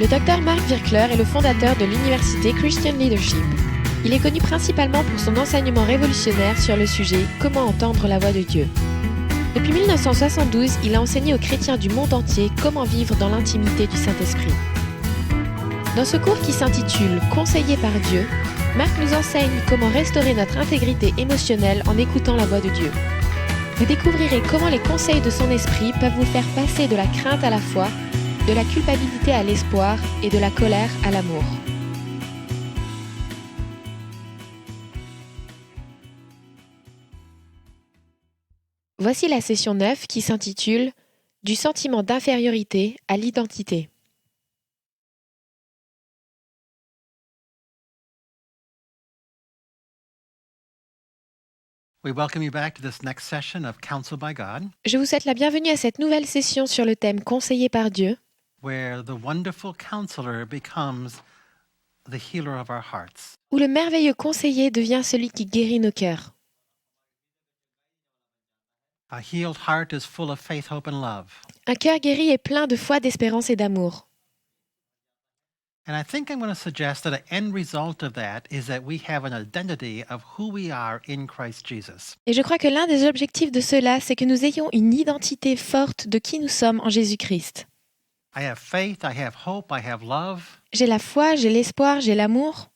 Le Dr Mark Virkler est le fondateur de l'université Christian Leadership. Il est connu principalement pour son enseignement révolutionnaire sur le sujet « Comment entendre la voix de Dieu ». Depuis 1972, il a enseigné aux chrétiens du monde entier comment vivre dans l'intimité du Saint-Esprit. Dans ce cours qui s'intitule « Conseillé par Dieu », Marc nous enseigne comment restaurer notre intégrité émotionnelle en écoutant la voix de Dieu. Vous découvrirez comment les conseils de son esprit peuvent vous faire passer de la crainte à la foi, de la culpabilité à l'espoir et de la colère à l'amour. Voici la session 9 qui s'intitule « Du sentiment d'infériorité à l'identité ». We welcome you back to this next session of Counsel by God, Je vous souhaite la bienvenue à cette nouvelle session sur le thème « Conseillé par Dieu », where the wonderful counselor becomes the healer of our hearts. où le merveilleux conseiller devient celui qui guérit nos cœurs. A healed heart is full of faith, hope, and love. Un cœur guéri est plein de foi, d'espérance et d'amour. And I think I'm going to suggest that the end result of that is that we have an identity of who we are in Christ Jesus. Et je crois que l'un des objectifs de cela, c'est que nous ayons une identité forte de qui nous sommes en Jésus-Christ. I have faith, I have hope, I have love, J'ai la foi, j'ai l'espoir, j'ai l'amour,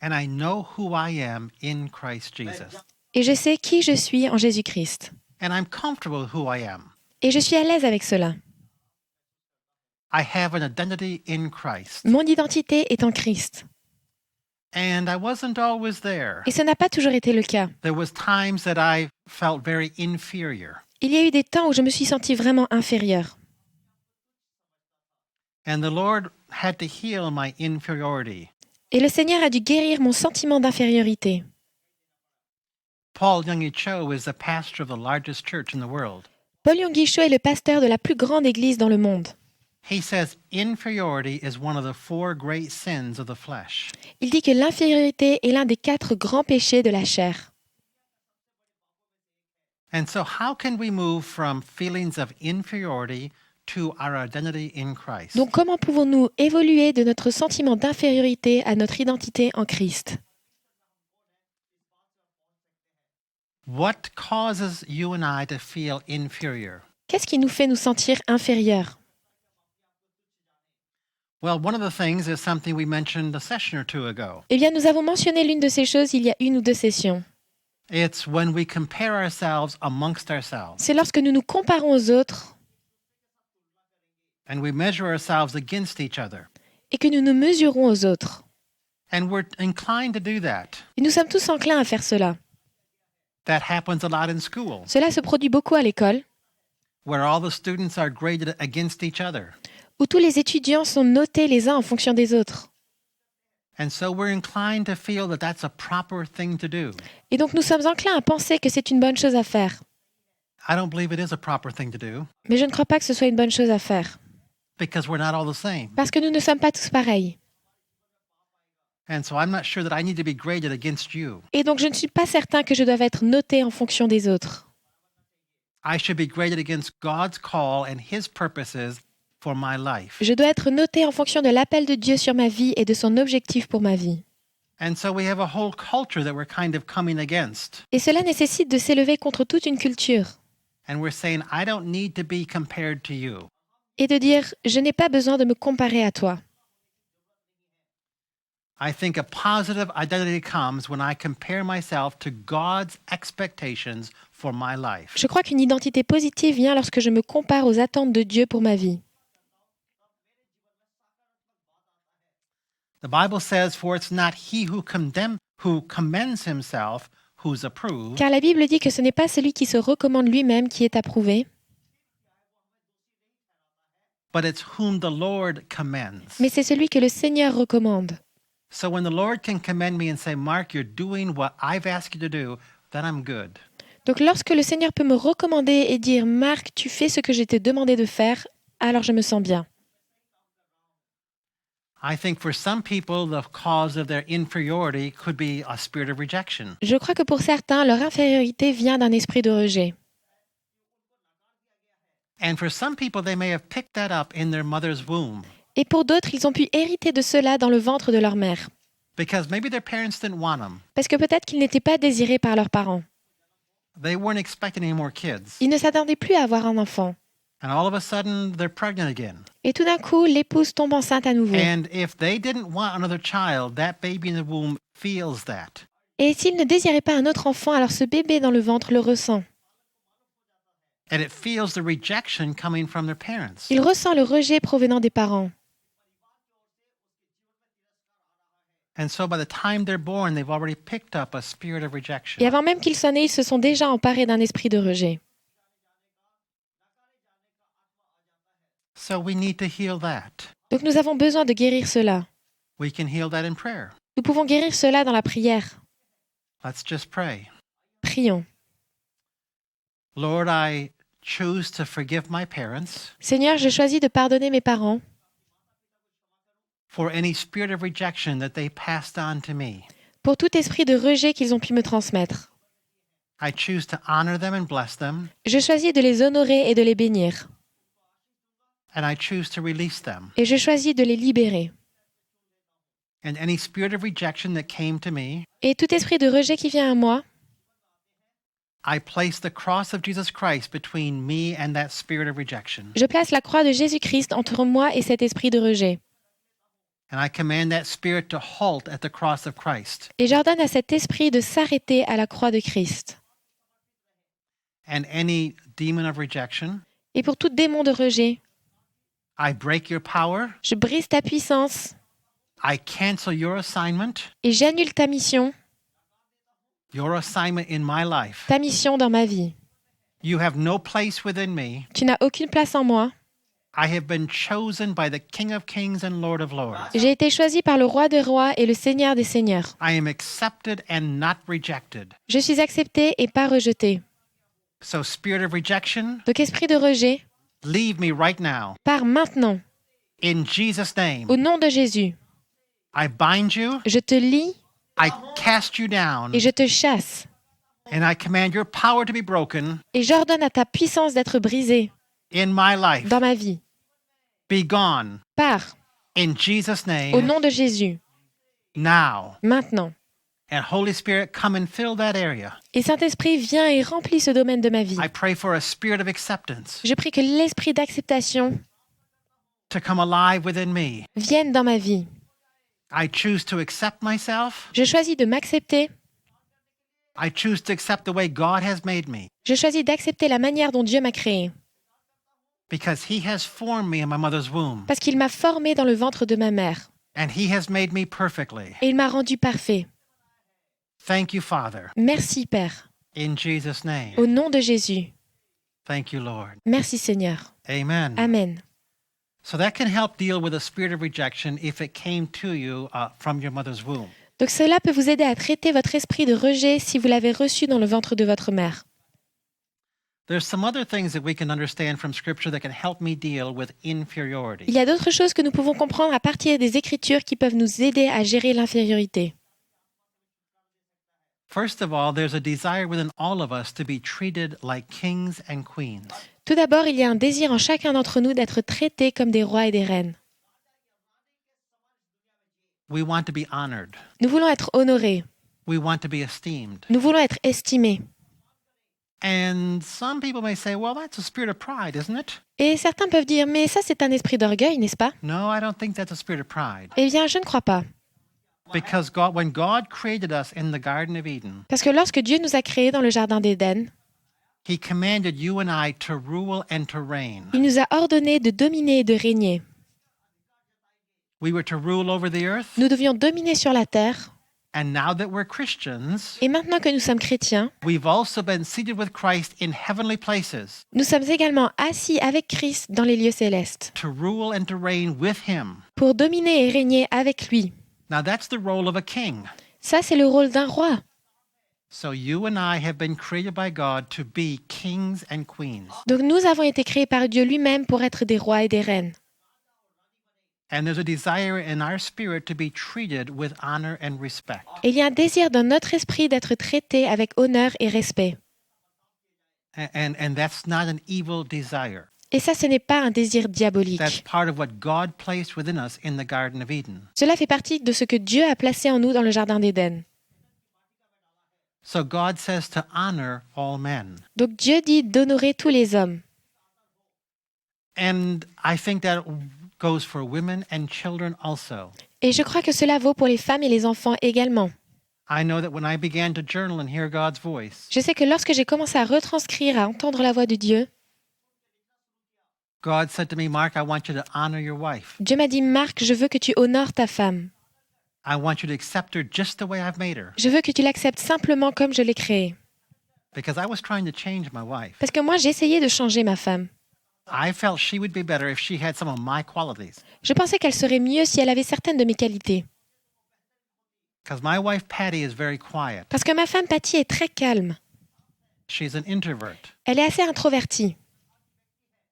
and I know who I am in Christ Jesus. et je sais qui je suis en Jésus-Christ. And I'm comfortable with who I am. Et je suis à l'aise avec cela. I have an identity in Christ. Mon identité est en Christ. And I wasn't always there. Et ce n'a pas toujours été le cas. There was times that I felt very inferior. Il y a eu des temps où je me suis sentie vraiment inférieure. And the Lord had to heal my inferiority. Et le Seigneur a dû guérir mon sentiment d'infériorité. Paul Young Cho is the pastor of the largest church in the world. Paul Yonggi Cho est le pasteur de la plus grande église dans le monde. He says inferiority is one of the 4 great sins of the flesh. Il dit que l'infériorité est l'un des 4 grands péchés de la chair. And so how can we move from feelings of inferiority to our identity in Christ? Donc comment pouvons-nous évoluer de notre sentiment d'infériorité à notre identité en Christ? What causes you and I to feel inferior? Qu'est-ce qui nous fait nous sentir inférieurs? Well, one of the things is something we mentioned a session or two ago. Eh bien, nous avons mentionné l'une de ces choses il y a 1 ou 2 sessions. It's when we compare ourselves amongst ourselves C'est lorsque nous nous comparons aux autres and we measure ourselves against each other. et que nous nous mesurons aux autres. And we're inclined to do that. Et nous sommes tous enclins à faire cela. That happens a lot in school, Cela se produit beaucoup à l'école, where all the students are graded against each other. où tous les étudiants sont notés les uns en fonction des autres. And so we're inclined to feel that that's a proper thing to do. Et donc nous sommes enclins à penser que c'est une bonne chose à faire. I don't believe it is a proper thing to do Mais je ne crois pas que ce soit une bonne chose à faire, because we're not all the same. parce que nous ne sommes pas tous pareils. And so I'm not sure that I need to be graded against you. Et donc je ne suis pas certain que je doive être noté en fonction des autres. I should be graded against God's call and His purposes for my life. Je dois être noté en fonction de l'appel de Dieu sur ma vie et de son objectif pour ma vie. And so we have a whole culture that we're kind of coming against. Et cela nécessite de s'élever contre toute une culture And we're saying, I don't need to be compared to you. et de dire « je n'ai pas besoin de me comparer à toi ». I think a positive identity comes when I compare myself to God's expectations for my life. Je crois qu'une identité positive vient lorsque je me compare aux attentes de Dieu pour ma vie. The Bible says, for it's not he who commends himself who's approved, Car la Bible dit que ce n'est pas celui qui se recommande lui-même qui est approuvé, but it's whom the Lord commends. mais c'est celui que le Seigneur recommande. So when the Lord can commend me and say, Mark, you're doing what I've asked you to do, then I'm good. Donc lorsque le Seigneur peut me recommander et dire « Marc, tu fais ce que je t'ai demandé de faire », alors je me sens bien. I think for some people, the cause of their inferiority could be a spirit of rejection. Je crois que pour certains, leur infériorité vient d'un esprit de rejet. And for some people, they may have picked that up in their mother's womb Et pour d'autres, ils ont pu hériter de cela dans le ventre de leur mère. because maybe their parents didn't want them. Parce que peut-être qu'ils n'étaient pas désirés par leurs parents. They weren't expecting any more kids. Ils ne s'attendaient plus à avoir un enfant. And all of a sudden, they're pregnant again. Et tout d'un coup, l'épouse tombe enceinte à nouveau. And if they didn't want another child, that baby in the womb feels that. Et s'ils ne désiraient pas un autre enfant, alors ce bébé dans le ventre le ressent. And it feels the rejection coming from their parents. Il ressent le rejet provenant des parents. And so by the time they're born, they've already picked up a spirit of Et rejection. avant même qu'ils soient nés, ils se sont déjà emparés d'un esprit de rejet. So we need to heal that. Donc nous avons besoin de guérir cela. We can heal that in prayer. Nous pouvons guérir cela dans la prière. Let's just pray. Prions. Lord, I choose to forgive my parents Seigneur, je choisis de pardonner mes parents for any spirit of rejection that they passed on to me. pour tout esprit de rejet qu'ils ont pu me transmettre. I choose to honor them and bless them, Je choisis de les honorer et de les bénir. and I choose to release them. Et je choisis de les libérer. And any spirit of rejection that came to me, Et tout esprit de rejet qui vient à moi, I place the cross of Jesus Christ between me and that spirit of rejection. je place la croix de Jésus-Christ entre moi et cet esprit de rejet. And I command that spirit to halt at the cross of Christ. Et j'ordonne à cet esprit de s'arrêter à la croix de Christ. And any demon of rejection, Et pour tout démon de rejet, I break your power. je brise ta puissance I cancel your assignment et j'annule ta mission in my life. ta mission dans ma vie. You have no place within me. Tu n'as aucune place en moi. I have been chosen by the King of Kings and Lord of Lords. J'ai été choisi par le roi des rois et le seigneur des seigneurs. I am accepted and not rejected. Je suis accepté et pas rejeté. So, spirit of rejection, Donc esprit de rejet, leave me right now. pars maintenant, In Jesus' name, au nom de Jésus. I bind you, Je te lie I cast you down, et je te chasse. and I command your power to be broken Et j'ordonne à ta puissance d'être brisée in my life. dans ma vie. Be gone. Pars, In Jesus' au name, nom de Jésus, now. maintenant. And Holy Spirit, come and fill that area. Et Saint-Esprit, viens et remplis ce domaine de ma vie. I pray for a spirit of acceptance Je prie que l'esprit d'acceptation to come alive within me. vienne dans ma vie. I choose to accept myself. Je choisis de m'accepter. I choose to accept the way God has made me Je choisis d'accepter la manière dont Dieu m'a créé. because He has formed me in my mother's womb Parce qu'il m'a formé dans le ventre de ma mère. and He has made me perfectly. Et il m'a rendu parfait. Thank you, Father, Merci, Père. in Jesus' name. Au nom de Jésus. Thank you, Lord. Merci, Seigneur. Amen. Amen. So that can help deal with a spirit of rejection if it came to you from your mother's womb. Donc cela peut vous aider à traiter votre esprit de rejet si vous l'avez reçu dans le ventre de votre mère. There's some other things that we can understand from Scripture that can help me deal with inferiority. Il y a d'autres choses que nous pouvons comprendre à partir des Écritures qui peuvent nous aider à gérer l'infériorité. First of all, there's a desire within all of us to be treated like kings and queens. Tout d'abord, il y a un désir en chacun d'entre nous d'être traités comme des rois et des reines. We want to be honored. Nous voulons être honorés. We want to be esteemed. Nous voulons être estimés. And some people may say, well, that's a spirit of pride, isn't it? Et certains peuvent dire, mais ça c'est un esprit d'orgueil, n'est-ce pas? No, I don't think that's a spirit of pride. Eh bien, je ne crois pas. Because when God created us in the Garden of Eden, Parce que lorsque Dieu nous a créés dans le Jardin d'Éden, He commanded you and I to rule and to reign. il nous a ordonné de dominer et de régner. We were to rule over the earth. Nous devions dominer sur la terre. And now that we're Christians, Et maintenant que nous sommes chrétiens, we've also been seated with Christ in heavenly places nous sommes également assis avec Christ dans les lieux célestes to rule and to reign with Him. pour dominer et régner avec lui. Now that's the role of a king. Ça, c'est le rôle d'un roi. So you and I have been created by God to be kings and queens. Donc nous avons été créés par Dieu lui-même pour être des rois et des reines. And there's a desire in our spirit to be treated with honor and respect. Et il y a un désir dans notre esprit d'être traité avec honneur et respect. And that's not an evil desire. Et ça, ce n'est pas un désir That's diabolique. part of what God placed within us in the Garden of Eden. Cela fait partie de ce que Dieu a placé en nous dans le Jardin d'Éden. So God says to honor all men. Donc Dieu dit d'honorer tous les hommes. And I think that goes for women and children also. Et je crois que cela vaut pour les femmes et les enfants également. I know that when I began to journal and hear God's voice, Je sais que lorsque j'ai commencé à retranscrire, à entendre la voix de Dieu, God said to me, Mark, I want you to honor your wife. Dieu m'a dit, Marc, je veux que tu honores ta femme. I want you to accept her just the way I've made her. Je veux que tu l'acceptes simplement comme je l'ai créée. Because I was trying to change my wife. Parce que moi, j'essayais de changer ma femme. I felt she would be better if she had some of my qualities. Je pensais qu'elle serait mieux si elle avait certaines de mes qualités. Because my wife, Patty, is very quiet. Parce que ma femme Patty est très calme. She's an introvert. Elle est assez introvertie.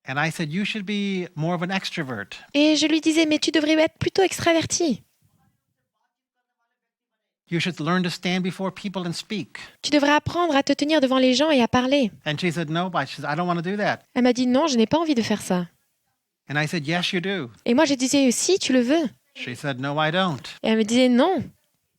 And I said, you should be more of an extrovert. Et je lui disais, mais tu devrais être plutôt extravertie. You should learn to stand before people and speak. Tu devrais apprendre à te tenir devant les gens et à parler. And she said, no, but she said, I don't want to do that. Elle m'a dit, non, je n'ai pas envie de faire ça. And I said, yes, you do. Et moi, je disais, si, tu le veux. She said, no, I don't. Et elle me disait, non.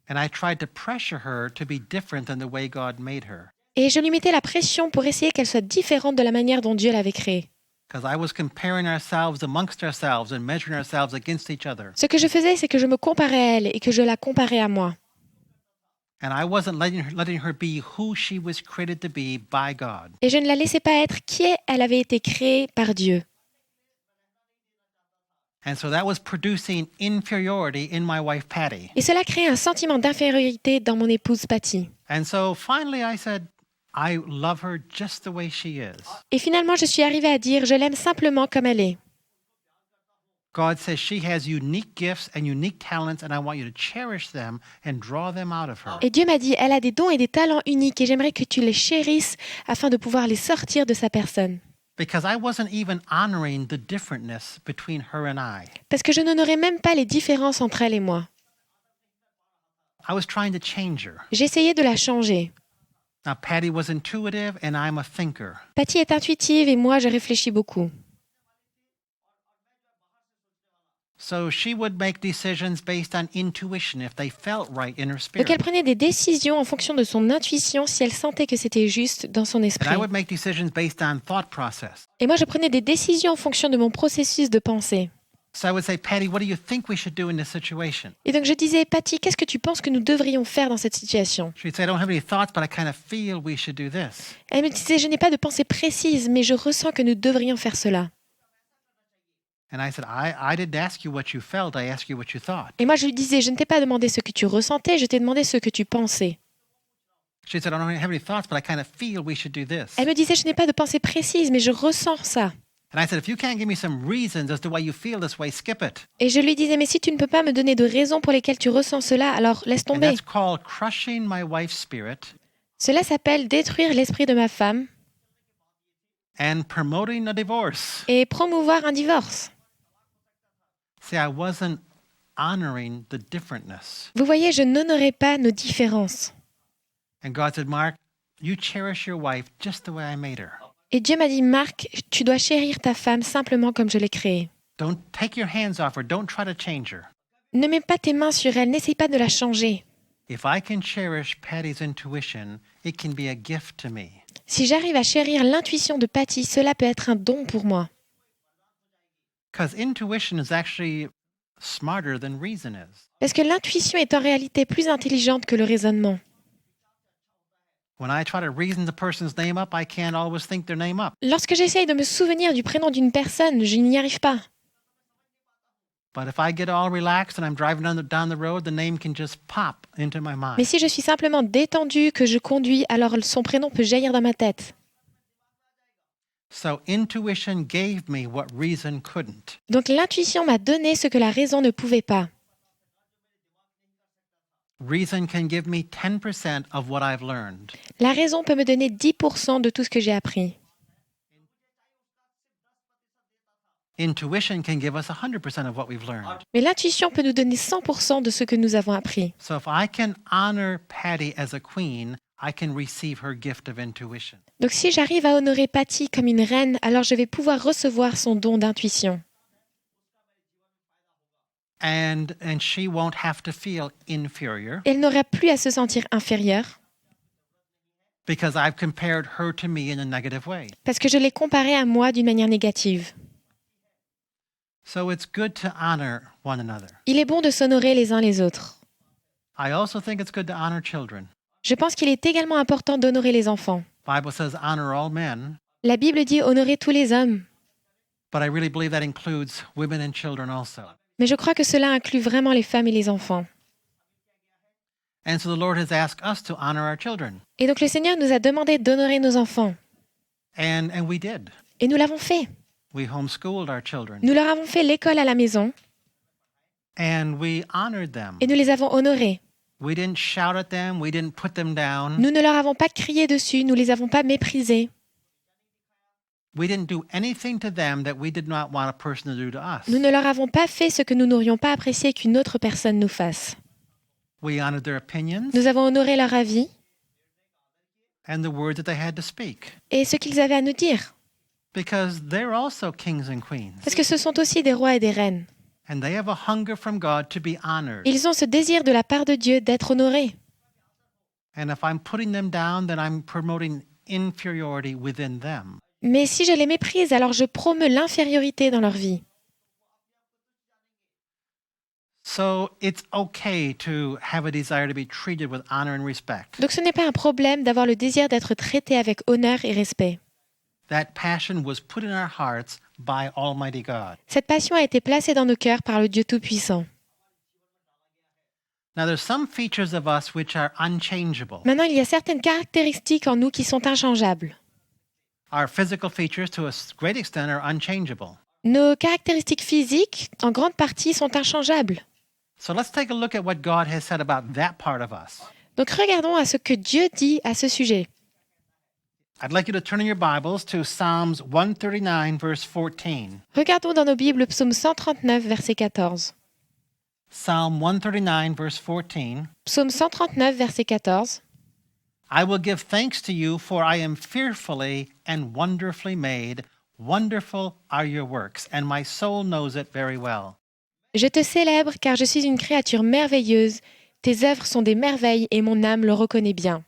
And I tried to pressure her to be different than the way God made her. Et je lui mettais la pression pour essayer qu'elle soit différente de la manière dont Dieu l'avait créée. Because I was comparing ourselves amongst ourselves and measuring ourselves against each other. Ce que je faisais, c'est que je me comparais à elle et que je la comparais à moi. And I wasn't letting her be who she was created to be by God. Et je ne la laissais pas être qui elle avait été créée par Dieu. And so that was producing inferiority in my wife, Patty. Et cela créait un sentiment d'infériorité dans mon épouse Patty. And so finally I said, I love her just the way she is. Et finalement, je suis arrivée à dire, je l'aime simplement comme elle est. God says she has unique gifts and unique talents, and I want you to cherish them and draw them out of her. Et Dieu m'a dit, elle a des dons et des talents uniques et j'aimerais que tu les chérisses afin de pouvoir les sortir de sa personne. Because I wasn't even honoring the differentness between her and I. Parce que je n'honorais même pas les différences entre elle et moi. I was trying to change her. J'essayais de la changer. Now, Patty was intuitive, and I'm a thinker. Patty est intuitive et moi, je réfléchis beaucoup. So she would make decisions based on intuition if they felt right in her Donc spirit. elle prenait des décisions en fonction de son intuition si elle sentait que c'était juste dans son And esprit. I would make decisions based on thought process. Et moi, je prenais des décisions en fonction de mon processus de pensée. So I would say, Patty, what do you think we should do in this situation? Et donc je disais, Patty, qu'est-ce que tu penses que nous devrions faire dans cette situation? She'd say, I don't have any thoughts, but I kind of feel we should do this. Elle me disait, je n'ai pas de pensée précise, mais je ressens que nous devrions faire cela. And I said, I didn't ask you what you felt, I asked you what you thought. Et moi, je lui disais, je ne t'ai pas demandé ce que tu ressentais, je t'ai demandé ce que tu pensais. She said, I don't have any thoughts, but I kind of feel we should do this. Elle me disait, je n'ai pas de pensée précise, mais je ressens ça. And I said, if you can't give me some reasons as to why you feel this way, skip it. Et je lui disais, mais si tu ne peux pas me donner de raisons pour lesquelles tu ressens cela, alors laisse And tomber. that's called crushing my wife's spirit Cela s'appelle détruire l'esprit de ma femme and promoting a divorce. et promouvoir un divorce. See, I wasn't honoring the differentness. Vous voyez, je n'honorais pas nos différences. And God said, Mark, you cherish your wife just the way I made her. Et Dieu m'a dit, Marc, tu dois chérir ta femme simplement comme je l'ai créée. Don't take your hands off her. Don't try to change her. Ne mets pas tes mains sur elle, n'essaye pas de la changer. If I can cherish Patty's intuition, it can be a gift to me. Si j'arrive à chérir l'intuition de Patty, cela peut être un don pour moi. Because intuition is actually smarter than reason is. Parce que l'intuition est en réalité plus intelligente que le raisonnement. When I try to reason the person's name up, I can't always think their name up. Lorsque j'essaye de me souvenir du prénom d'une personne, je n'y arrive pas. But if I get all relaxed and I'm driving down the road, the name can just pop into my Mais mind. si je suis simplement détendue, que je conduis, alors son prénom peut jaillir dans ma tête. So intuition gave me what reason couldn't. Donc l'intuition m'a donné ce que la raison ne pouvait pas. Reason can give me 10% of what I've learned. La raison peut me donner 10% de tout ce que j'ai appris. Intuition can give us 100% of what we've learned. Mais l'intuition peut nous donner 100% de ce que nous avons appris. So if I can honor Patty as a queen, I can receive her gift of intuition. Donc si j'arrive à honorer Patty comme une reine, alors je vais pouvoir recevoir son don d'intuition. And she won't have to feel inferior Elle n'aura plus à se sentir inférieure because I've compared her to me in a negative way. parce que je l'ai comparée à moi d'une manière négative. So it's good to honor one another. Il est bon de s'honorer les uns les autres. I also think it's good to honor children. Je pense qu'il est également important d'honorer les enfants. The Bible says honor all men, La Bible dit honorer tous les hommes, but I really believe that includes women and children also. mais je crois que cela inclut vraiment les femmes et les enfants. And so the Lord has asked us to honor our children. Et donc le Seigneur nous a demandé d'honorer nos enfants. And we did. Et nous l'avons fait. We homeschooled our children. Nous leur avons fait l'école à la maison And we honored them. et nous les avons honorés. We didn't shout at them. We didn't put them down. Nous ne leur avons pas crié dessus, nous les avons pas méprisés. We didn't do anything to them that we did not want a person to do to us. Nous ne leur avons pas fait ce que nous n'aurions pas apprécié qu'une autre personne nous fasse. We honored their opinions Nous avons honoré leur avis and the words that they had to speak. et ce qu'ils avaient à nous dire. Because they're also kings and queens. Parce que ce sont aussi des rois et des reines. And they have a hunger from God to be honored. Ils ont ce désir de la part de Dieu d'être honorés. And if I'm putting them down, then I'm promoting inferiority within them. Mais si je les méprise, alors je promeus l'infériorité dans leur vie. So it's okay to have a desire to be treated with honor and respect. Donc ce n'est pas un problème d'avoir le désir d'être traité avec honneur et respect. That passion was put in our hearts by Almighty God. Cette passion a été placée dans nos cœurs par le Dieu Tout-Puissant. Now there's some features of us which are unchangeable. Maintenant, il y a certaines caractéristiques en nous qui sont inchangeables. Our physical features, to a great extent, are unchangeable. Nos caractéristiques physiques, en grande partie, sont inchangeables. So let's take a look at what God has said about that part of us. Donc regardons à ce que Dieu dit à ce sujet. I'd like you to turn in your Bibles to Psalms 139, verse 14. Regardons dans nos Bibles le psaume 139, verset 14. Psalm 139, verse 14. Psaume 139, verset 14. I will give thanks to you, for I am fearfully and wonderfully made. Wonderful are your works, and my soul knows it very well. Je te célèbre car je suis une créature merveilleuse. Tes œuvres sont des merveilles et mon âme le reconnaît bien.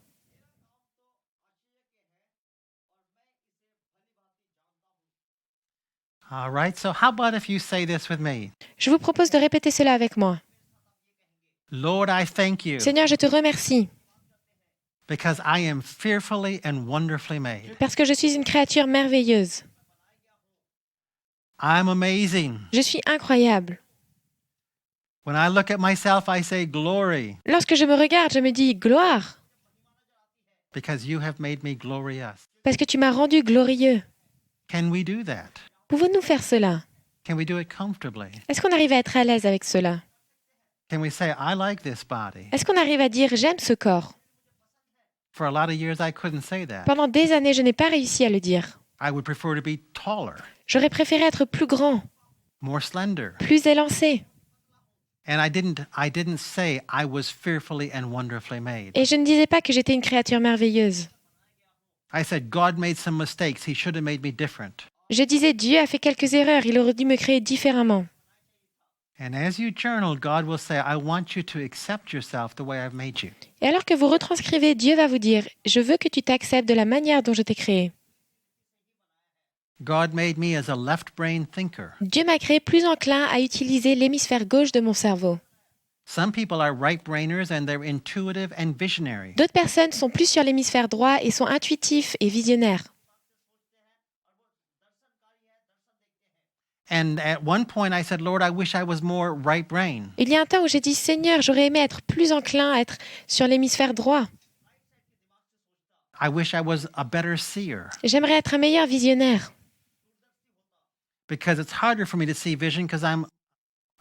All right, so how about if you say this with me? Je vous propose de répéter cela avec moi. Lord, I thank you Seigneur, je te remercie because I am fearfully and wonderfully made. parce que je suis une créature merveilleuse. I'm amazing. Je suis incroyable. When I look at myself, I say glory Lorsque je me regarde, je me dis gloire because you have made me glorious. parce que tu m'as rendu glorieux. Can we do that? Pouvons-nous faire cela? Can we do it comfortably? Est-ce qu'on arrive à être à l'aise avec cela? Can we say, I like this body? Est-ce qu'on arrive à dire j'aime ce corps? For a lot of years, I couldn't say that. Pendant des années, je n'ai pas réussi à le dire. I would prefer to be taller, J'aurais préféré être plus grand, more slender. plus élancé. And I didn't say I was fearfully and wonderfully made. Et je ne disais pas que j'étais une créature merveilleuse. I said God made some mistakes. He should have made me different. Je disais Dieu a fait quelques erreurs, il aurait dû me créer différemment. And as you journal, God will say, I want you to accept yourself the way I've made you. Et alors que vous retranscrivez, Dieu va vous dire je veux que tu t'acceptes de la manière dont je t'ai créé. God made me as a left brain thinker. Dieu m'a créé plus enclin à utiliser l'hémisphère gauche de mon cerveau. Some people are right brainers and they're intuitive and visionary. D'autres personnes sont plus sur l'hémisphère droit et sont intuitifs et visionnaires. And at one point I said, Lord, I wish I was more right brain. Il y a un temps où j'ai dit Seigneur, j'aurais aimé être plus enclin à être sur l'hémisphère droit. I wish I was a better seer J'aimerais être un meilleur visionnaire. because it's harder for me to see vision because I'm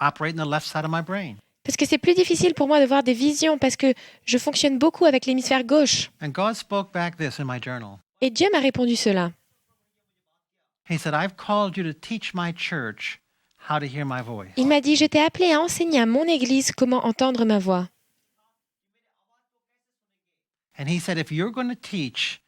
operating the left side of my brain. Parce que c'est plus difficile pour moi de voir des visions parce que je fonctionne beaucoup avec l'hémisphère gauche. And God spoke back this in my journal. Et Dieu m'a répondu cela. He said, I've called you to teach my church how to hear my voice. Il m'a dit je t'ai appelé à enseigner à mon église comment entendre ma voix. And he said, if you're going to teach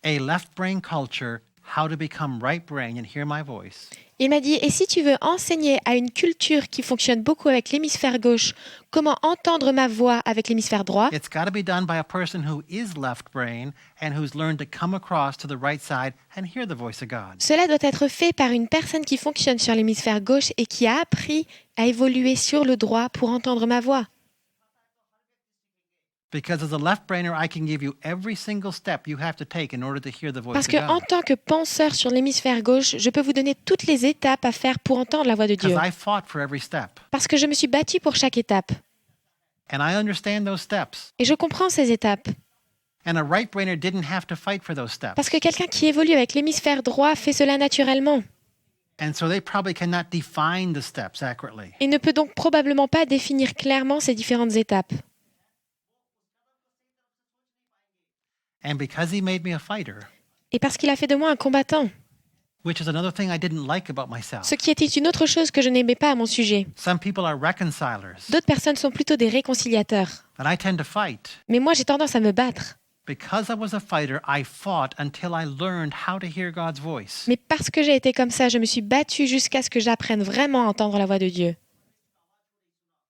a left brain culture how to become right brain and hear my voice, Il m'a dit, et si tu veux enseigner à une culture qui fonctionne beaucoup avec l'hémisphère gauche, comment entendre ma voix avec l'hémisphère droit, it's got to be done by a person who is left brain and who's learned to come across to the right side and hear the voice of God. cela doit être fait par une personne qui fonctionne sur l'hémisphère gauche et qui a appris à évoluer sur le droit pour entendre ma voix. Because as a left brainer, I can give you every single step you have to take in order to hear the voice Parce of que God. en tant que penseur sur l'hémisphère gauche, je peux vous donner toutes les étapes à faire pour entendre la voix de Dieu. Because I fought for every step. Parce que je me suis battue pour chaque étape. And I understand those steps. Et je comprends ces étapes. And a right brainer didn't have to fight for those steps. Parce que quelqu'un qui évolue avec l'hémisphère droit fait cela naturellement. And so they probably cannot define the steps accurately. Il ne peut donc probablement pas définir clairement ces différentes étapes. And because he made me a fighter, Et parce qu'il a fait de moi un combattant, which is another thing I didn't like about myself. ce qui était une autre chose que je n'aimais pas à mon sujet. Some people are reconcilers, D'autres personnes sont plutôt des réconciliateurs. and I tend to fight. Mais moi, j'ai tendance à me battre. Because I was a fighter, I fought until I learned how to hear God's voice. Mais parce que j'ai été comme ça, je me suis battue jusqu'à ce que j'apprenne vraiment à entendre la voix de Dieu.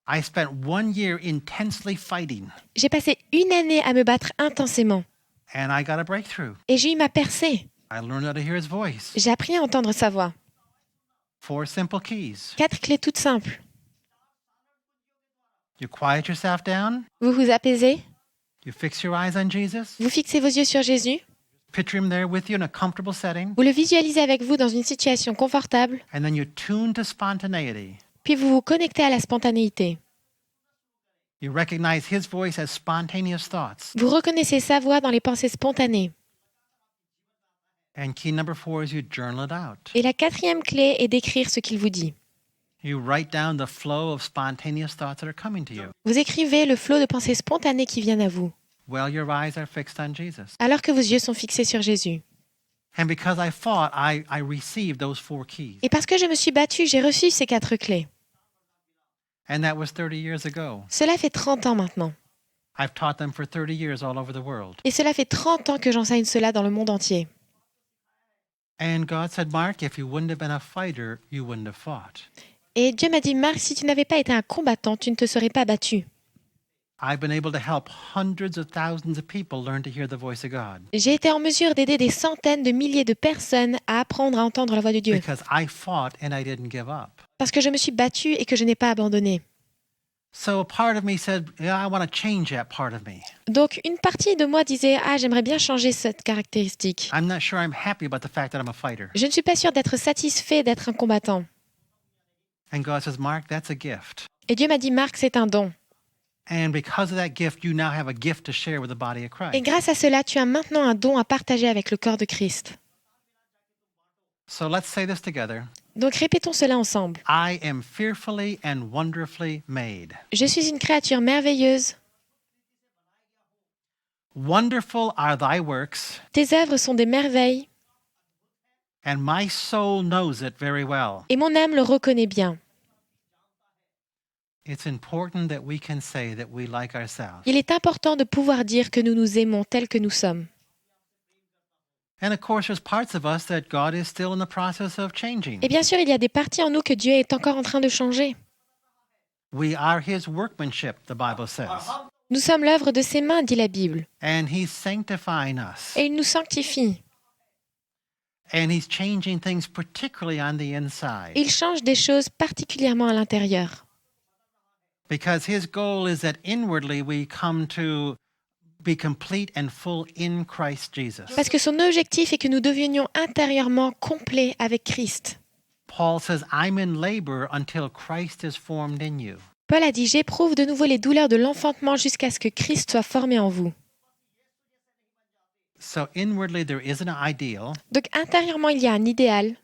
I spent 1 year intensely fighting, J'ai passé une année à me battre intensément. and I got a breakthrough. Et j'ai eu ma percée. I learned how to hear his voice. J'ai appris à entendre sa voix. 4 simple keys. 4 clés toutes simples. You quiet yourself down. Vous vous apaisez, You fix your eyes on Jesus. vous fixez vos yeux sur Jésus, Picture him there with you in a comfortable setting. vous le visualisez avec vous dans une situation confortable, And then you tune to spontaneity. puis vous vous connectez à la spontanéité. You recognize his voice as spontaneous thoughts. Vous reconnaissez sa voix dans les pensées spontanées. And key number 4 is you journal it out. Et la 4e clé est d'écrire ce qu'il vous dit. You write down the flow of spontaneous thoughts that are coming to you Vous écrivez le flot de pensées spontanées qui viennent à vous, while your eyes are fixed on Jesus. alors que vos yeux sont fixés sur Jésus. And because I fought, I received those 4 keys. Et parce que je me suis battue, j'ai reçu ces 4 clés. And that was 30 years ago. Cela fait 30 ans maintenant. I've taught them for 30 years all over the world. Et cela fait 30 ans que j'enseigne cela dans le monde entier. And God said, Mark, if you wouldn't have been a fighter, you wouldn't have fought. Et Dieu m'a dit, Marc, si tu n'avais pas été un combattant, tu ne te serais pas battu. I've been able to help hundreds of thousands of people learn to hear the voice of God J'ai été en mesure d'aider des centaines de milliers de personnes à apprendre à entendre la voix de Dieu. because I fought and I didn't give up. Parce que je me suis battue et que je n'ai pas abandonné. So a part of me said, yeah, I want to change that part of me. Donc une partie de moi disait, ah, j'aimerais bien changer cette caractéristique. I'm not sure I'm happy about the fact that I'm a fighter. Je ne suis pas sûre d'être satisfait d'être un combattant. And God says, Mark, that's a gift. Et Dieu m'a dit, Marc, c'est un don. And because of that gift, you now have a gift to share with the body of Et Christ. grâce à cela, tu as maintenant un don à partager avec le corps de Christ. So let's say this together. Donc répétons cela ensemble. I am fearfully and wonderfully made. Je suis une créature merveilleuse. Wonderful are thy works, Tes œuvres sont des merveilles and my soul knows it very well. et mon âme le reconnaît bien. It's important that we can say that we like ourselves. Il est important de pouvoir dire que nous nous aimons tels que nous sommes. And of course, there's parts of us that God is still in the process of changing. Et bien sûr, il y a des parties en nous que Dieu est encore en train de changer. We are his workmanship, the Bible says. Nous sommes l'œuvre de ses mains, dit la Bible. And he's sanctifying us. Et il nous sanctifie. And he's changing things particularly on the inside. Il change des choses particulièrement à l'intérieur. Because his goal is that inwardly we come to be complete and full in Christ Jesus. Parce que son objectif est que nous devenions intérieurement complets avec Christ. Paul says, I'm in labor until Christ is formed in you. Paul a dit, j'éprouve de nouveau les douleurs de l'enfantement jusqu'à ce que Christ soit formé en vous. So inwardly there is an ideal, Donc intérieurement, il y a un idéal.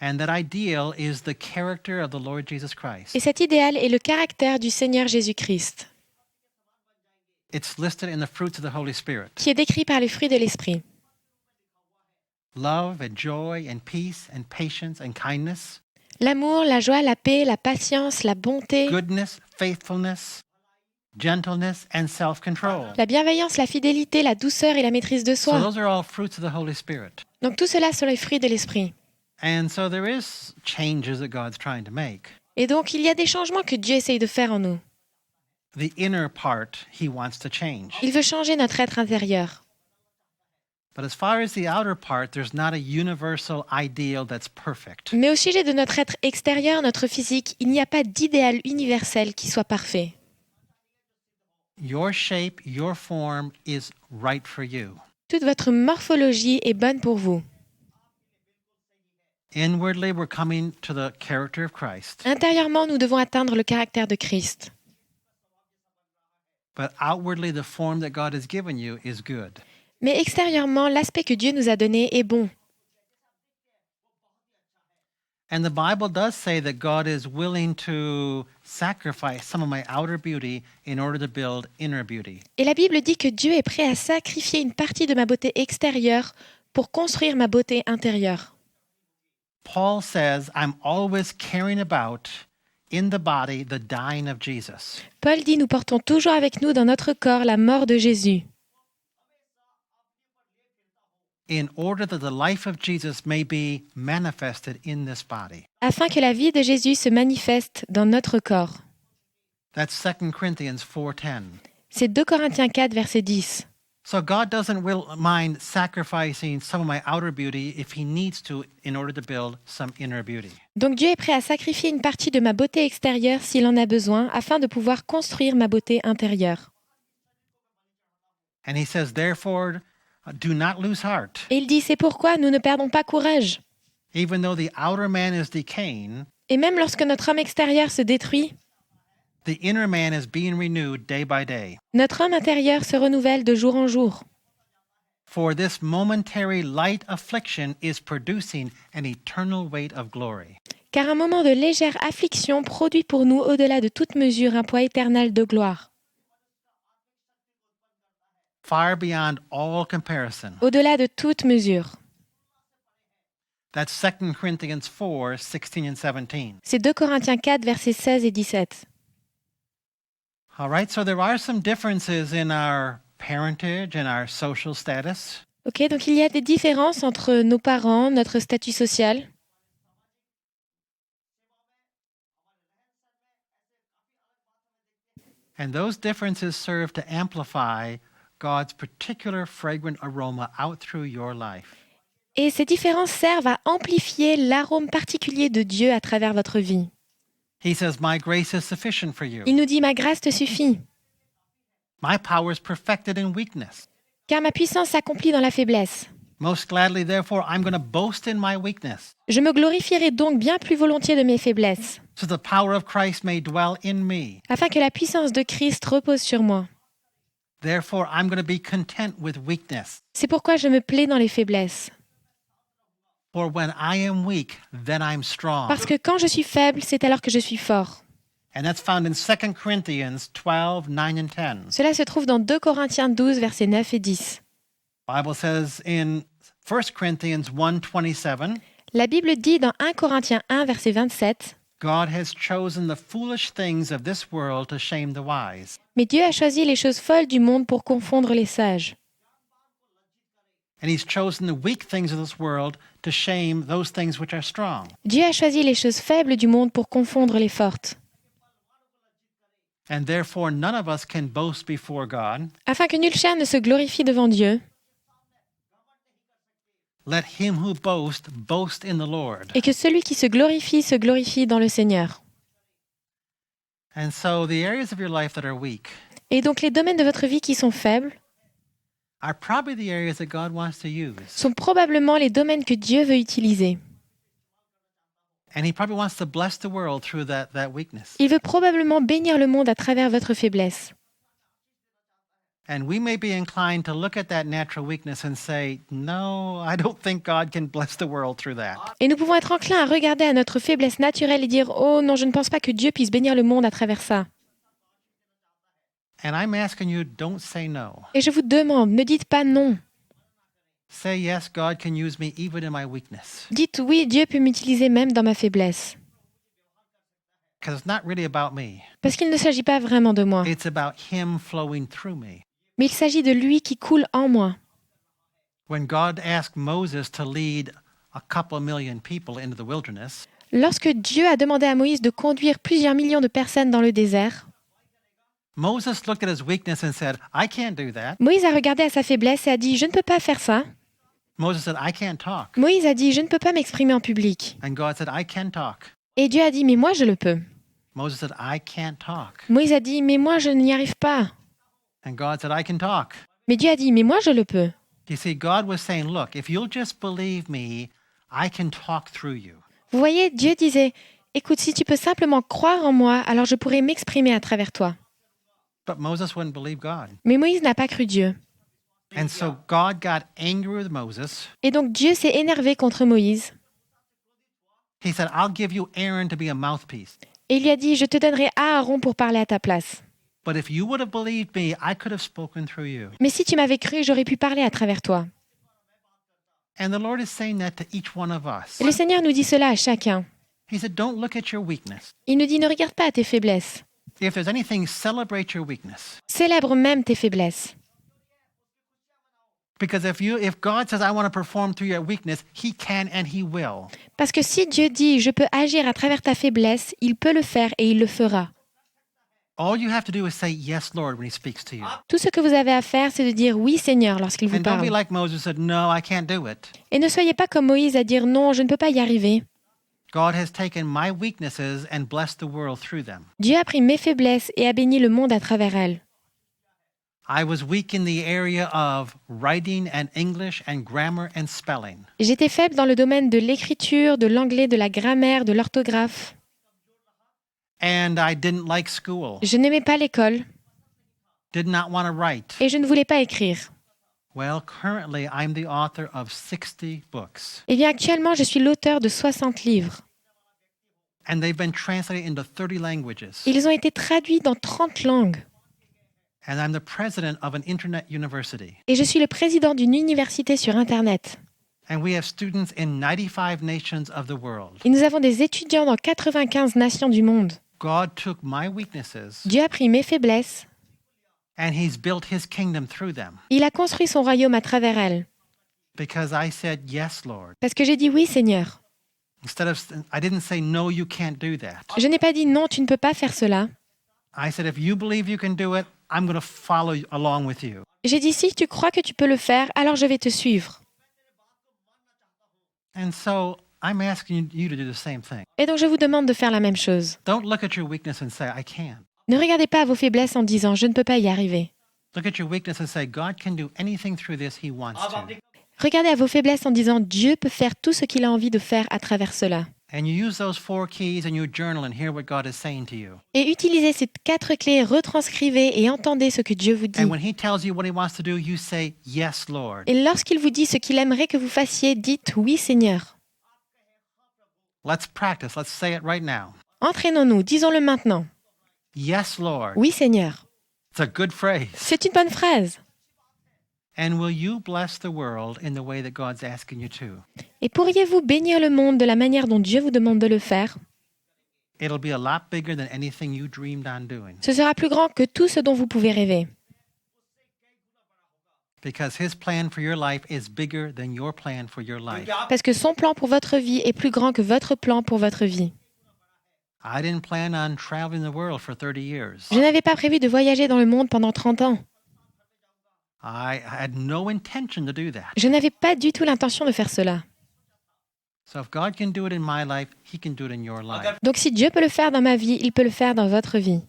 and that ideal is the character of the Lord Jesus Christ. Et cet idéal est le caractère du Seigneur Jésus-Christ, It's listed in the fruits of the Holy Spirit. qui est décrit par les fruits de l'Esprit. Love and joy and peace and patience and kindness, L'amour, la joie, la paix, la patience, la bonté, goodness, faithfulness, gentleness, and self-control. La bienveillance, la fidélité, la douceur et la maîtrise de So soi. those are all fruits of the Holy Spirit. Donc tout cela sont les fruits de l'esprit. And so there is changes that God's trying to make. Et donc il y a des changements que Dieu essaye de faire en nous. The inner part he wants to change. Il veut changer notre être intérieur. But as far as the outer part, there's not a universal ideal that's perfect. Mais au sujet de notre être extérieur, notre physique, il n'y a pas d'idéal universel qui soit parfait. Your shape, your form is right for you. Toute votre morphologie est bonne pour vous. Inwardly, we're coming to the character of Christ. Intérieurement, nous devons atteindre le caractère de Christ. But outwardly, the form that God has given you is good. Mais extérieurement, l'aspect que Dieu nous a donné est bon. And the Bible does say that God is willing to sacrifice some of my outer beauty in order to build inner beauty. Et la Bible dit que Dieu est prêt à sacrifier une partie de ma beauté extérieure pour construire ma beauté intérieure. Paul says, I'm always carrying about in the body the dying of Jesus. Paul dit, nous portons toujours avec nous dans notre corps la mort de Jésus, In order that the life of Jesus may be manifested in this body. afin que la vie de Jésus se manifeste dans notre corps. That's 2 Corinthians 4:10. C'est 2 Corinthiens 4, verset 10. So God doesn't mind sacrificing some of my outer beauty if he needs to in order to build some inner beauty. Donc Dieu est prêt à sacrifier une partie de ma beauté extérieure s'il en a besoin, afin de pouvoir construire ma beauté intérieure. And he says, therefore, do not lose heart. Et il dit, c'est pourquoi nous ne perdons pas courage. Even though the outer man is decaying, Et même lorsque notre homme extérieur se détruit, the inner man is being renewed day by day. notre homme intérieur se renouvelle de jour en jour. For this momentary light affliction is producing an eternal weight of glory. Car un moment de légère affliction produit pour nous, au-delà de toute mesure, un poids éternel de gloire. Far beyond all comparison. Au-delà de toute mesure. That's 2 Corinthians 4, 16 and 17. C'est 2 Corinthiens 4, versets 16 et 17. All right, so there are some differences in our parentage and our social status. Ok, donc il y a des différences entre nos parents, notre statut social. And those differences serve to amplify God's particular fragrant aroma out through your life. Et ces différences servent à amplifier l'arôme particulier de Dieu à travers votre vie. He says, my grace is sufficient for you. Il nous dit, ma grâce te suffit, My power is perfected in weakness. car ma puissance s'accomplit dans la faiblesse. Most gladly, therefore, I'm going to boast in my weakness, Je me glorifierai donc bien plus volontiers de mes faiblesses, so the power of Christ may dwell in me. afin que la puissance de Christ repose sur moi. Therefore, I'm going to be content with weakness. C'est pourquoi je me plais dans les faiblesses. For when I am weak, then I'm strong. Parce que quand je suis faible, c'est alors que je suis fort. And that's found in 2 Corinthians 12, 9 and 10. Cela se trouve dans 2 Corinthiens 12, versets 9 et 10. Bible says in 1 Corinthians 1:27, La Bible dit dans 1 Corinthiens 1, verset 27, God has chosen the foolish things of this world to shame the wise. « Mais Dieu a choisi les choses folles du monde pour confondre les sages. And he's chosen the weak things of this world to shame those things which are strong. Dieu a choisi les choses faibles du monde pour confondre les fortes. And therefore none of us can boast before God. Afin que nul chair ne se glorifie devant Dieu, Let him who boasts boast in the Lord. et que celui qui se glorifie dans le Seigneur. And so the areas of your life that are weak Et donc les domaines de votre vie qui sont faibles are probably the areas that God wants to use. sont probablement les domaines que Dieu veut utiliser. And he probably wants to bless the world through that weakness. Il veut probablement bénir le monde à travers votre faiblesse. And we may be inclined to look at that natural weakness and say, no, I don't think God can bless the world through that. Et nous pouvons être enclins à regarder à notre faiblesse naturelle et dire « Oh non, je ne pense pas que Dieu puisse bénir le monde à travers ça. And I'm asking you, don't say no. » Et je vous demande, ne dites pas non. Say, yes, God can use me even in my weakness. Dites « Oui, Dieu peut m'utiliser même dans ma faiblesse. Because it's not really about me. Parce qu'il ne s'agit pas vraiment de moi, It's about him flowing through me. mais il s'agit de lui qui coule en moi. When God asked Moses to lead a couple million people into the wilderness, Lorsque Dieu a demandé à Moïse de conduire plusieurs millions de personnes dans le désert, Moses looked at his weakness and said, I can't do that. Moïse a regardé à sa faiblesse et a dit « Je ne peux pas faire ça ». Moses said, I can't talk. Moïse a dit « Je ne peux pas m'exprimer en public And God said, I can talk. ». Et Dieu a dit « Mais moi, je le peux ». Moses said, I can't talk. Moïse a dit « Mais moi, je n'y arrive pas ». And God said, I can talk. Mais Dieu a dit « Mais moi, je le peux ». You see, God was saying, look, if you'll just believe me, I can talk through you. Vous voyez, Dieu disait « Écoute, si tu peux simplement croire en moi, alors je pourrai m'exprimer à travers toi ». But Moses wouldn't believe God. Mais Moïse n'a pas cru Dieu. And so God got angry with Moses. Et donc Dieu s'est énervé contre Moïse. He said, I'll give you Aaron to be a mouthpiece. Et il lui a dit « Je te donnerai Aaron pour parler à ta place. But if you would have believed me, I could have spoken through you. Mais si tu m'avais cru, j'aurais pu parler à travers toi. » And the Lord is saying that to each one of us. Et le Seigneur nous dit cela à chacun. He said, don't look at your weakness. Il nous dit « Ne regarde pas à tes faiblesses. If there's anything, celebrate your weakness. Célèbre même tes faiblesses. Because if God says, I want to perform through your weakness, he can and he will. Parce que si Dieu dit « Je peux agir à travers ta faiblesse », il peut le faire et il le fera. All you have to do is say, yes, Lord, when he speaks to you. Tout ce que vous avez à faire, c'est de dire « Oui, Seigneur » lorsqu'il vous And don't be parle. like Moses who said, no, I can't do it. Et ne soyez pas comme Moïse à dire « Non, je ne peux pas y arriver ». God has taken my weaknesses and blessed the world through them. Dieu a pris mes faiblesses et a béni le monde à travers elles. I was weak in the area of writing and English and grammar and spelling. J'étais faible dans le domaine de l'écriture, de l'anglais, de la grammaire, de l'orthographe. And I didn't like school, Je n'aimais pas l'école did not want to write. et je ne voulais pas écrire. Well, currently I'm the author of 60 books. Eh bien, actuellement, je suis l'auteur de 60 livres. And they've been translated into 30 languages. Ils ont été traduits dans 30 langues. And I'm the president of an internet university. Et je suis le président d'une université sur Internet. And we have students in 95 nations of the world. Et nous avons des étudiants dans 95 nations du monde. God took my weaknesses Dieu a pris mes faiblesses. and he's built his kingdom through them. Il a construit son royaume à travers elles. Because I said, yes, Lord. Parce que j'ai dit oui, Seigneur. I didn't say, no, you can't do that. Je n'ai pas dit non, tu ne peux pas faire cela. I said, if you believe you can do it, I'm going to follow along with you. J'ai dit si tu crois que tu peux le faire, alors je vais te suivre. And so I'm asking you to do the same thing. Et donc je vous demande de faire la même chose. Don't look at your weakness and say, I can't. Ne regardez pas à vos faiblesses en disant je ne peux pas y arriver. Look at your weakness and say, God can do anything through this he wants to. Regardez à vos faiblesses en disant Dieu peut faire tout ce qu'il a envie de faire à travers cela. And you use those 4 keys in your journal and hear what God is saying to you. Et utilisez ces 4 clés, retranscrivez et entendez ce que Dieu vous dit. And when he tells you what he wants to do, you say, yes, Lord. Et lorsqu'il vous dit ce qu'il aimerait que vous fassiez, dites oui, Seigneur. Let's practice. Let's say it right now. Entraînons-nous, disons-le maintenant. Yes, Lord. Oui, Seigneur. It's a good phrase. C'est une bonne phrase. And will you bless the world in the way that God's asking you to? Et pourriez-vous bénir le monde de la manière dont Dieu vous demande de le faire? It'll be a lot bigger than anything you dreamed on doing. Ce sera plus grand que tout ce dont vous pouvez rêver. Because his plan for your life is bigger than your plan for your life. Parce que son plan pour votre vie est plus grand que votre plan pour votre vie. I didn't plan on traveling the world for 30 years. Je n'avais pas prévu de voyager dans le monde pendant 30 ans. I had no intention to do that. Je n'avais pas du tout l'intention de faire cela. So if God can do it in my life, he can do it in your life. Donc si Dieu peut le faire dans ma vie, il peut le faire dans votre vie.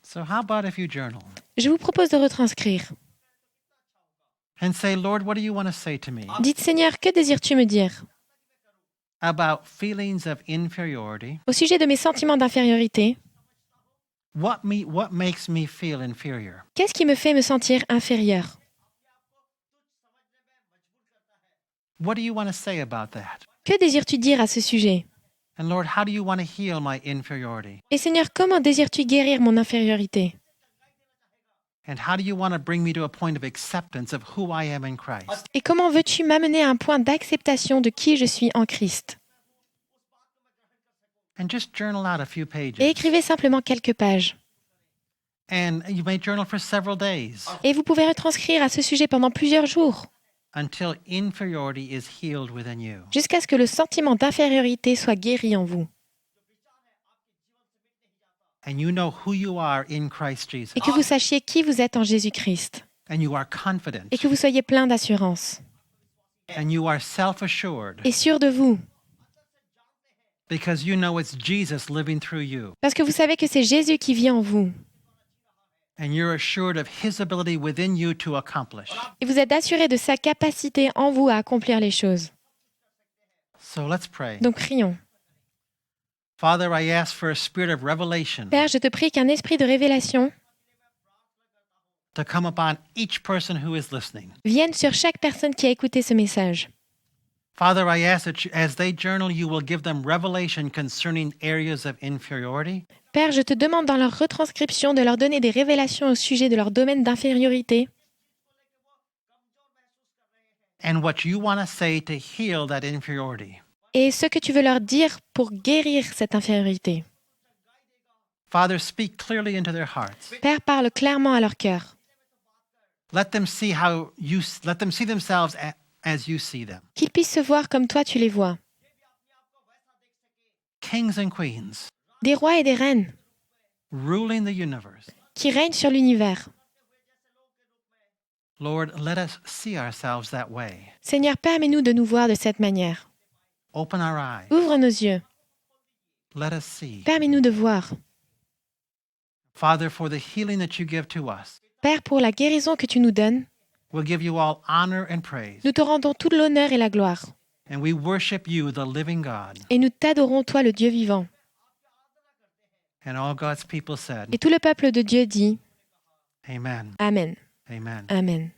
So how about if you journal Je vous propose de retranscrire. and say, Lord, what do you want to say to me Dites Seigneur, que désires-tu me dire? about feelings of inferiority? Au sujet de mes sentiments d'infériorité, What makes me feel inferior? qu'est-ce qui me fait me sentir inférieur? What do you want to say about that? Que désires-tu dire à ce sujet? And Lord, how do you want to heal my inferiority? Et Seigneur, comment désires-tu guérir mon infériorité? And how do you want to bring me to a point of acceptance of who I am in Christ? Et comment veux-tu m'amener à un point d'acceptation de qui je suis en Christ? and just journal out a few et pages. écrivez simplement quelques pages. And you may journal for several days Et vous pouvez retranscrire à ce sujet pendant plusieurs jours, until inferiority is healed within you. jusqu'à ce que le sentiment d'infériorité soit guéri en vous And you know who you are in Christ Jesus. et que vous sachiez qui vous êtes en Jésus-Christ And you are confident. et que vous soyez plein d'assurance And you are self-assured et sûr de vous because you know it's Jesus living through you. parce que vous savez que c'est Jésus qui vit en vous And you're assured of his ability within you to accomplish. et vous êtes assuré de sa capacité en vous à accomplir les choses. So let's pray. Donc prions. Father, I ask for a spirit of revelation Père, je te prie qu'un esprit de révélation to come upon each person who is listening. vienne sur chaque personne qui a écouté ce message. Father, I ask that as they journal, you will give them revelation concerning areas of inferiority. Père, je te demande dans leur retranscription de leur donner des révélations au sujet de leur domaine d'infériorité And what you want to say to heal that inferiority. et ce que tu veux leur dire pour guérir cette infériorité. Father, speak clearly into their hearts. Père, parle clairement à leur cœur. Let them see themselves as you see them. Qu'ils puissent se voir comme toi tu les vois. Kings and queens, Des rois et des reines ruling the universe. qui règnent sur l'univers. Lord, let us see ourselves that way. Seigneur, permets-nous de nous voir de cette manière. Open our eyes. Ouvre nos yeux. Let us see. Permets-nous de voir. Father, for the healing that you give to us, Père, pour la guérison que tu nous donnes, we'll give you all honor and praise. nous te rendons tout l'honneur et la gloire. And we worship you, the living God. Et nous t'adorons, toi, le Dieu vivant. And all God's people said, Et tout le peuple de Dieu dit Amen. Amen. Amen. Amen.